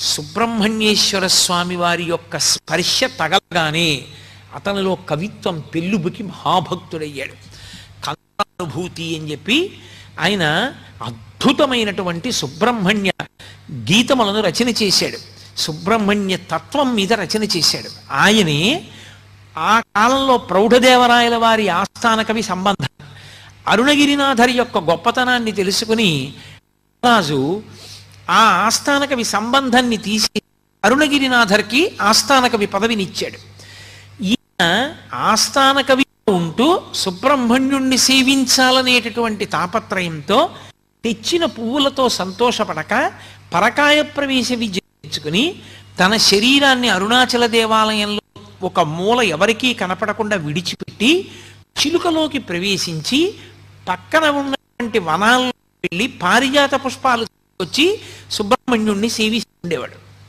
సుబ్రహ్మణ్యేశ్వర స్వామి వారి యొక్క స్పర్శ తగలగానే అతనిలో కవిత్వం పెళ్ళుబుకి మహాభక్తుడయ్యాడు. కందానుభూతి అని చెప్పి ఆయన అద్భుతమైనటువంటి సుబ్రహ్మణ్య గీతములను రచన చేశాడు. సుబ్రహ్మణ్య తత్వం మీద రచన చేశాడు. ఆయనే ఆ కాలంలో ప్రౌఢదేవరాయల వారి ఆస్థాన కవి సంబంధం. అరుణగిరినాథరి యొక్క గొప్పతనాన్ని తెలుసుకుని రాజు ఆ ఆస్థాన కవి సంబంధాన్ని తీసి అరుణగిరినాథర్కి ఆస్థాన కవి పదవినిచ్చాడు. ఈయన ఆస్థాన కవి ఉంటూ సుబ్రహ్మణ్యుణ్ణి సేవించాలనేటటువంటి తాపత్రయంతో తెచ్చిన పువ్వులతో సంతోషపడక పరకాయ ప్రవేశ విద్య తెచ్చుకుని తన శరీరాన్ని అరుణాచల దేవాలయంలో ఒక మూల ఎవరికీ కనపడకుండా విడిచిపెట్టి చిలుకలోకి ప్రవేశించి పక్కన ఉన్నటువంటి వనాల్లో వెళ్ళి పారిజాత పుష్పాలు వచ్చి సుబ్రహ్మణ్యుణ్ణి సేవిస్తుండేవాడు.